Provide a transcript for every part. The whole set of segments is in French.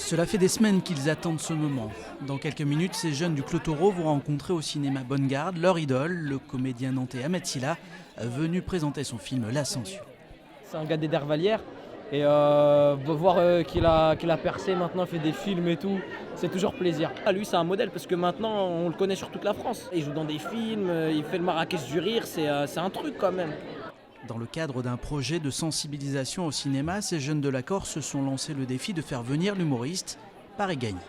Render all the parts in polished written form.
Cela fait des semaines qu'ils attendent ce moment. Dans quelques minutes, ces jeunes du Clos Taureau vont rencontrer au cinéma Bonne Garde leur idole, le comédien nantais Ahmed Silla, venu présenter son film L'Ascension. C'est un gars des Dervalières et voir qu'il a percé maintenant, fait des films et tout, c'est toujours plaisir. Lui c'est un modèle parce que maintenant on le connaît sur toute la France. Il joue dans des films, il fait le Marrakech du rire, c'est un truc quand même. Dans le cadre d'un projet de sensibilisation au cinéma, ces jeunes de la Corse se sont lancés le défi de faire venir l'humoriste Paris Gagne.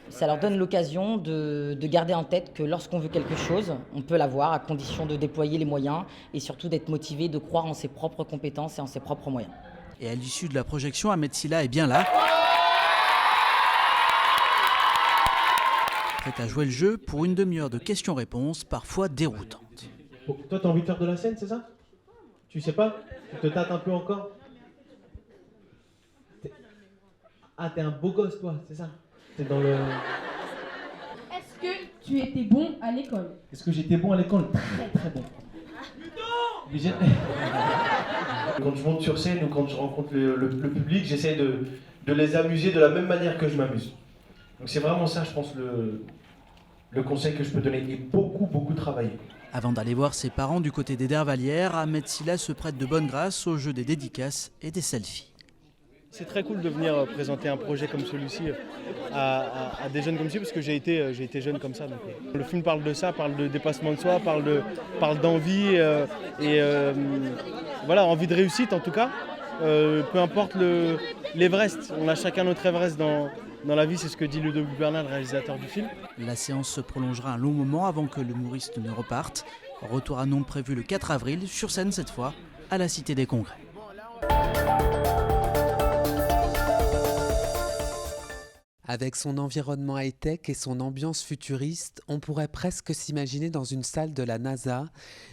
Ça leur donne l'occasion de garder en tête que lorsqu'on veut quelque chose, on peut l'avoir à condition de déployer les moyens et surtout d'être motivé, de croire en ses propres compétences et en ses propres moyens. Et à l'issue de la projection, Ahmed Silla est bien là, prêt à jouer le jeu pour une demi-heure de questions-réponses, parfois déroutantes. Bon, toi, t'as envie de faire de la scène, c'est ça? Tu sais pas? Tu te tâtes un peu encore? T'es un beau gosse, toi, c'est ça? T'es dans le... Est-ce que tu étais bon à l'école? Est-ce que j'étais bon à l'école? Très très bon. Mais quand je monte sur scène ou quand je rencontre le public, j'essaie de les amuser de la même manière que je m'amuse. Donc c'est vraiment ça, je pense, le conseil que je peux donner. Et beaucoup travailler. Avant d'aller voir ses parents du côté des Dervalières, Ahmed Silla se prête de bonne grâce au jeu des dédicaces et des selfies. C'est très cool de venir présenter un projet comme celui-ci à des jeunes comme ci, parce que j'ai été jeune comme ça. Donc, le film parle de ça, parle de dépassement de soi, parle d'envie voilà, envie de réussite en tout cas. Peu importe l'Everest, on a chacun notre Everest dans la vie, c'est ce que dit Ludovic Bernard, le réalisateur du film. La séance se prolongera un long moment avant que l'humoriste ne reparte. Retour à Nantes prévu le 4 avril, sur scène cette fois, à la Cité des Congrès. Avec son environnement high-tech et son ambiance futuriste, on pourrait presque s'imaginer dans une salle de la NASA.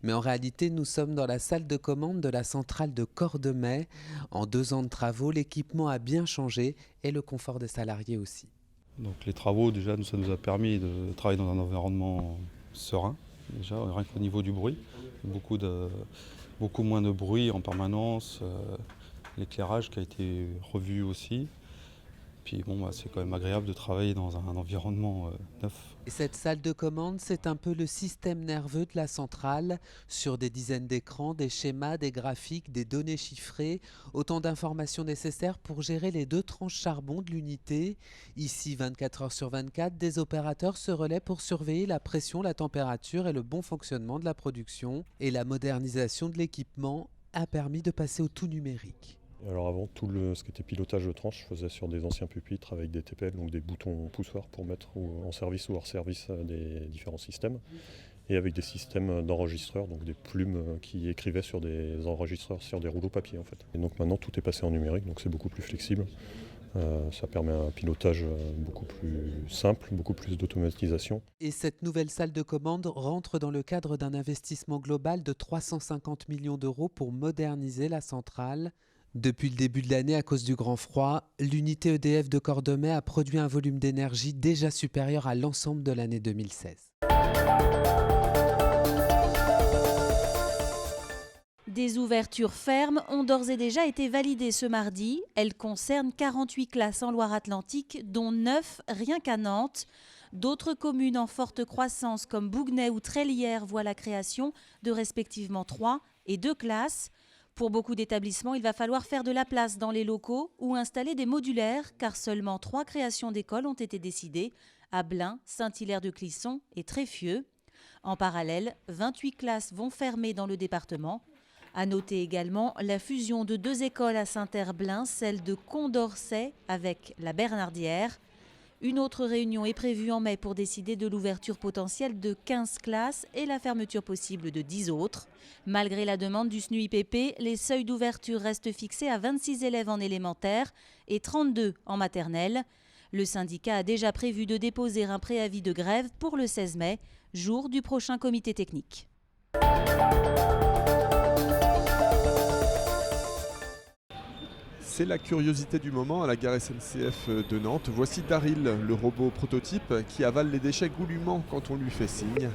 Mais en réalité, nous sommes dans la salle de commande de la centrale de Cordemais. En 2 ans de travaux, l'équipement a bien changé et le confort des salariés aussi. Donc les travaux, déjà, ça nous a permis de travailler dans un environnement serein, déjà, rien qu'au niveau du bruit. Beaucoup moins de bruit en permanence, l'éclairage qui a été revu aussi. Puis bon, c'est quand même agréable de travailler dans un environnement neuf. Et cette salle de commande, c'est un peu le système nerveux de la centrale. Sur des dizaines d'écrans, des schémas, des graphiques, des données chiffrées, autant d'informations nécessaires pour gérer les 2 tranches charbon de l'unité. Ici, 24 heures sur 24, des opérateurs se relaient pour surveiller la pression, la température et le bon fonctionnement de la production. Et la modernisation de l'équipement a permis de passer au tout numérique. Alors avant, tout ce qui était pilotage de tranche, je faisais sur des anciens pupitres avec des TPL, donc des boutons poussoirs pour mettre en service ou hors service des différents systèmes. Et avec des systèmes d'enregistreurs, donc des plumes qui écrivaient sur des enregistreurs, sur des rouleaux papier en fait. Et donc maintenant tout est passé en numérique, donc c'est beaucoup plus flexible. Ça permet un pilotage beaucoup plus simple, beaucoup plus d'automatisation. Et cette nouvelle salle de commande rentre dans le cadre d'un investissement global de 350 millions d'euros pour moderniser la centrale. Depuis le début de l'année, à cause du grand froid, l'unité EDF de Cordemais a produit un volume d'énergie déjà supérieur à l'ensemble de l'année 2016. Des ouvertures fermes ont d'ores et déjà été validées ce mardi. Elles concernent 48 classes en Loire-Atlantique, dont 9 rien qu'à Nantes. D'autres communes en forte croissance comme Bouguenais ou Trélières voient la création de respectivement 3 et 2 classes. Pour beaucoup d'établissements, il va falloir faire de la place dans les locaux ou installer des modulaires, car seulement 3 créations d'écoles ont été décidées, à Blain, Saint-Hilaire-de-Clisson et Tréfieux. En parallèle, 28 classes vont fermer dans le département. À noter également la fusion de 2 écoles à Saint-Herblain, celle de Condorcet avec la Bernardière. Une autre réunion est prévue en mai pour décider de l'ouverture potentielle de 15 classes et la fermeture possible de 10 autres. Malgré la demande du SNUIPP, les seuils d'ouverture restent fixés à 26 élèves en élémentaire et 32 en maternelle. Le syndicat a déjà prévu de déposer un préavis de grève pour le 16 mai, jour du prochain comité technique. C'est la curiosité du moment à la gare SNCF de Nantes. Voici Daryl, le robot prototype qui avale les déchets goulûment quand on lui fait signe.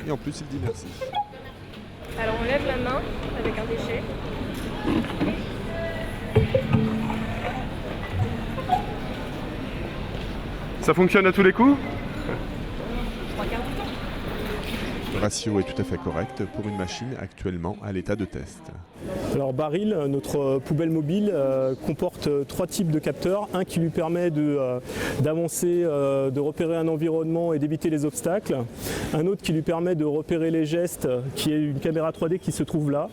Et en plus, il dit merci. Alors on lève la main avec un déchet. Ça fonctionne à tous les coups? Trois quarts du temps. Le ratio est tout à fait correct pour une machine actuellement à l'état de test. Alors Baril, notre poubelle mobile, comporte 3 types de capteurs. Un qui lui permet d'avancer, de repérer un environnement et d'éviter les obstacles. Un autre qui lui permet de repérer les gestes, qui est une caméra 3D qui se trouve là.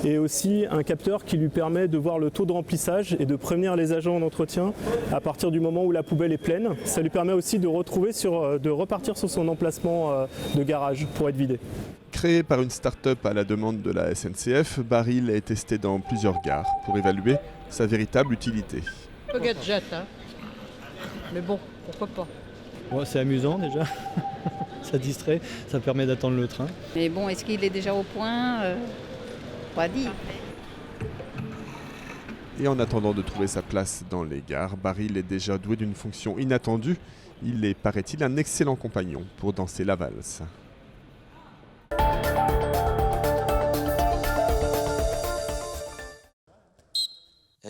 Et aussi un capteur qui lui permet de voir le taux de remplissage et de prévenir les agents en entretien à partir du moment où la poubelle est pleine. Ça lui permet aussi de repartir sur son emplacement de garage pour être vidé. Créé par une start-up à la demande de la SNCF, Baril est testé dans plusieurs gares pour évaluer sa véritable utilité. Un peu gadget, hein. Mais bon, pourquoi pas. Ouais, c'est amusant déjà, ça distrait, ça permet d'attendre le train. Mais bon, est-ce qu'il est déjà au point Pas dit. Et en attendant de trouver sa place dans les gares, Baril est déjà doué d'une fonction inattendue. Il est, paraît-il, un excellent compagnon pour danser la valse.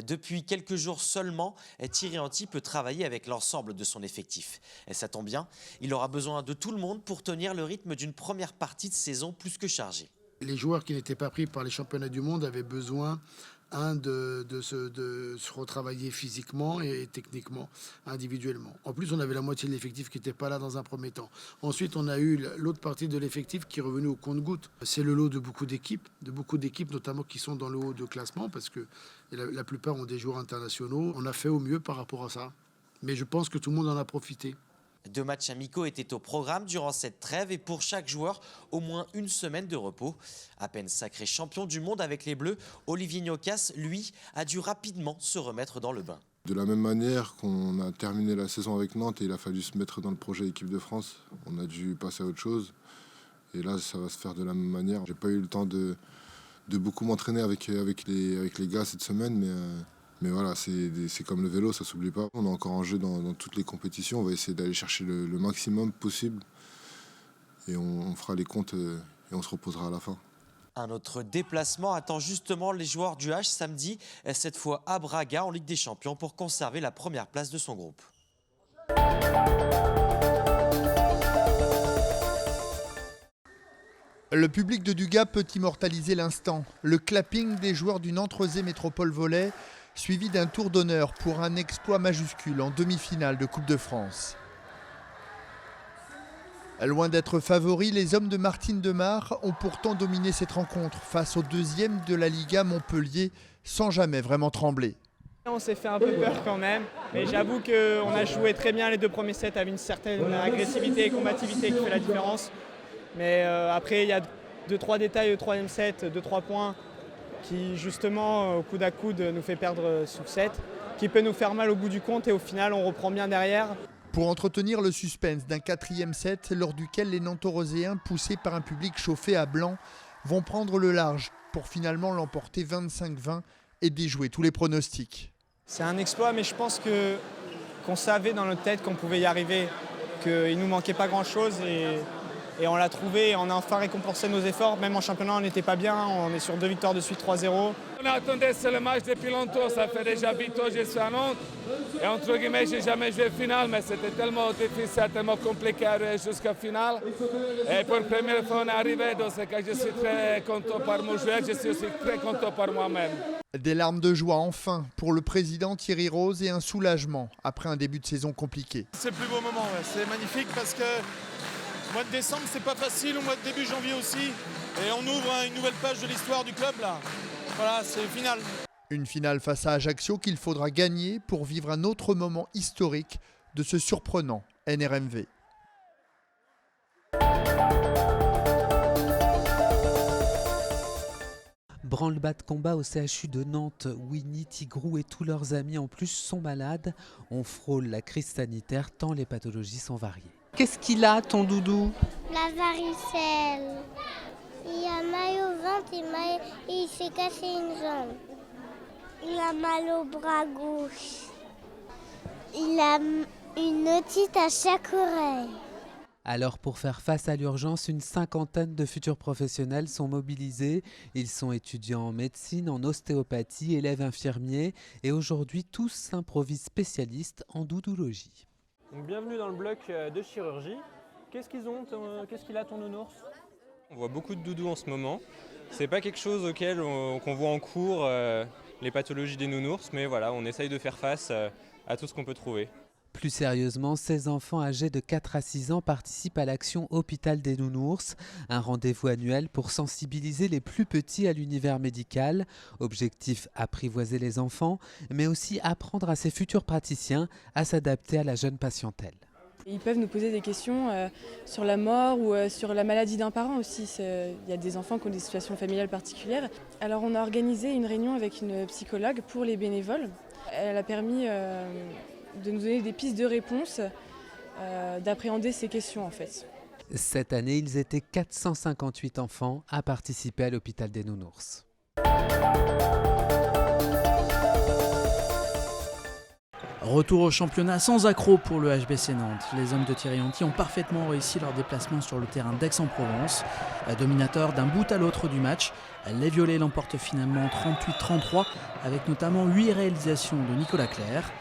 Depuis quelques jours seulement, Thierry Henty peut travailler avec l'ensemble de son effectif. Et ça tombe bien, il aura besoin de tout le monde pour tenir le rythme d'une première partie de saison plus que chargée. Les joueurs qui n'étaient pas pris par les championnats du monde avaient besoin de se retravailler physiquement et techniquement, individuellement. En plus, on avait la moitié de l'effectif qui n'était pas là dans un premier temps. Ensuite, on a eu l'autre partie de l'effectif qui est revenu au compte-gouttes. C'est le lot de beaucoup d'équipes notamment qui sont dans le haut de classement, parce que la plupart ont des joueurs internationaux. On a fait au mieux par rapport à ça. Mais je pense que tout le monde en a profité. 2 matchs amicaux étaient au programme durant cette trêve et pour chaque joueur, au moins une semaine de repos. À peine sacré champion du monde avec les Bleus, Olivier Gnocas, lui, a dû rapidement se remettre dans le bain. De la même manière qu'on a terminé la saison avec Nantes et il a fallu se mettre dans le projet équipe de France, on a dû passer à autre chose. Et là, ça va se faire de la même manière. J'ai pas eu le temps de beaucoup m'entraîner avec les gars cette semaine, mais voilà, c'est comme le vélo, ça s'oublie pas. On est encore en jeu dans toutes les compétitions, on va essayer d'aller chercher le maximum possible et on fera les comptes et on se reposera à la fin. Un autre déplacement attend justement les joueurs du H samedi, cette fois à Braga en Ligue des Champions pour conserver la première place de son groupe. Le public de Dugas peut immortaliser l'instant. Le clapping des joueurs du Nantes-Rosé Métropole Volley, suivi d'un tour d'honneur pour un exploit majuscule en demi-finale de Coupe de France. Loin d'être favoris, les hommes de Martine Demar ont pourtant dominé cette rencontre face au 2e de la Liga Montpellier sans jamais vraiment trembler. On s'est fait un peu peur quand même, mais j'avoue qu'on a joué très bien les 2 premiers sets avec une certaine agressivité et combativité qui fait la différence. Mais après, il y a 2-3 détails au 3e set, 2-3 points qui justement, au coude à coude, nous fait perdre sous 7, qui peut nous faire mal au bout du compte et au final, on reprend bien derrière. Pour entretenir le suspense d'un 4e set, lors duquel les Nantes-Roséens, poussés par un public chauffé à blanc, vont prendre le large pour finalement l'emporter 25-20 et déjouer tous les pronostics. C'est un exploit, mais je pense qu'on savait dans notre tête qu'on pouvait y arriver, qu'il ne nous manquait pas grand-chose et on l'a trouvé et on a enfin récompensé nos efforts. Même en championnat, on n'était pas bien, on est sur 2 victoires de suite, 3-0. On attendait ce match depuis longtemps, ça fait déjà 8 ans que je suis à Nantes. Et entre guillemets, j'ai jamais joué finale, mais c'était tellement difficile, tellement compliqué jusqu'à finale. Et pour la première fois, on est arrivé, dans ce cas, je suis très content par mon joueur, je suis aussi très content par moi-même. Des larmes de joie enfin pour le président Thierry Rose et un soulagement après un début de saison compliqué. C'est le plus beau moment, ouais. C'est magnifique parce que le mois de décembre c'est pas facile, au mois de début janvier aussi. Et on ouvre une nouvelle page de l'histoire du club là. Voilà, c'est le final. Une finale face à Ajaccio qu'il faudra gagner pour vivre un autre moment historique de ce surprenant NRMV. Branle-bas de combat au CHU de Nantes. Winnie, Tigrou et tous leurs amis en plus sont malades. On frôle la crise sanitaire tant les pathologies sont variées. Qu'est-ce qu'il a, ton doudou? La varicelle. Il a mal au ventre et il s'est cassé une jambe. Il a mal au bras gauche. Il a une otite à chaque oreille. Alors pour faire face à l'urgence, une 50aine de futurs professionnels sont mobilisés. Ils sont étudiants en médecine, en ostéopathie, élèves infirmiers et aujourd'hui tous s'improvisent spécialistes en doudologie. Donc, bienvenue dans le bloc de chirurgie. Qu'est-ce qu'il a ton nounours? On voit beaucoup de doudous en ce moment. C'est pas quelque chose auquel qu'on voit en cours, les pathologies des nounours, mais voilà, on essaye de faire face à tout ce qu'on peut trouver. Plus sérieusement, 16 enfants âgés de 4 à 6 ans participent à l'action Hôpital des Nounours, un rendez-vous annuel pour sensibiliser les plus petits à l'univers médical. Objectif, apprivoiser les enfants, mais aussi apprendre à ces futurs praticiens à s'adapter à la jeune patientèle. Ils peuvent nous poser des questions sur la mort ou sur la maladie d'un parent aussi. Il y a des enfants qui ont des situations familiales particulières. Alors on a organisé une réunion avec une psychologue pour les bénévoles. Elle a permis de nous donner des pistes de réponse, d'appréhender ces questions en fait. Cette année, ils étaient 458 enfants à participer à l'Hôpital des Nounours. Retour au championnat sans accroc pour le HBC Nantes. Les hommes de Thierry Anti ont parfaitement réussi leur déplacement sur le terrain d'Aix-en-Provence. Dominateur d'un bout à l'autre du match, les Violets l'emportent finalement 38-33 avec notamment 8 réalisations de Nicolas Clerc.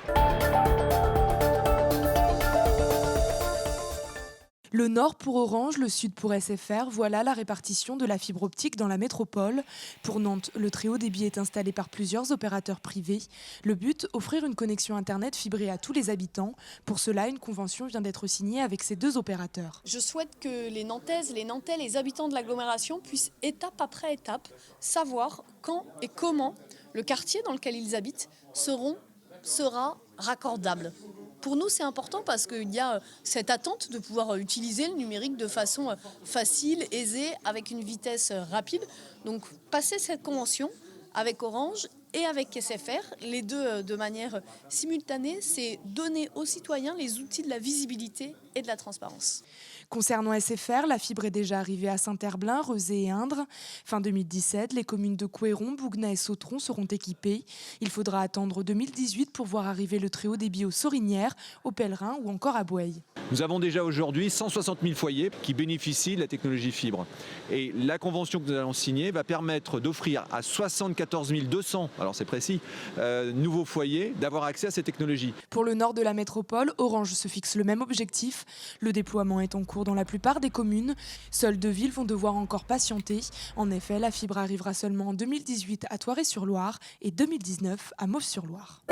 Le nord pour Orange, le sud pour SFR, voilà la répartition de la fibre optique dans la métropole. Pour Nantes, le très haut débit est installé par plusieurs opérateurs privés. Le but, offrir une connexion Internet fibrée à tous les habitants. Pour cela, une convention vient d'être signée avec ces deux opérateurs. Je souhaite que les Nantaises, les Nantais, les habitants de l'agglomération puissent étape après étape savoir quand et comment le quartier dans lequel ils habitent sera raccordable. Pour nous, c'est important parce qu'il y a cette attente de pouvoir utiliser le numérique de façon facile, aisée, avec une vitesse rapide. Donc, passer cette convention avec Orange et avec SFR, les deux de manière simultanée, c'est donner aux citoyens les outils de la visibilité et de la transparence. Concernant SFR, la fibre est déjà arrivée à Saint-Herblain, Rezé et Indre. Fin 2017, les communes de Couéron, Bougnat et Sautron seront équipées. Il faudra attendre 2018 pour voir arriver le très haut débit aux Sorinières, aux Pèlerins ou encore à Boueil. Nous avons déjà aujourd'hui 160 000 foyers qui bénéficient de la technologie fibre. Et la convention que nous allons signer va permettre d'offrir à 74 200, alors c'est précis, nouveaux foyers d'avoir accès à ces technologies. Pour le nord de la métropole, Orange se fixe le même objectif. Le déploiement est en cours dans la plupart des communes. Seules 2 villes vont devoir encore patienter. En effet, la fibre arrivera seulement en 2018 à Thoiré-sur-Loire et 2019 à Mauves-sur-Loire.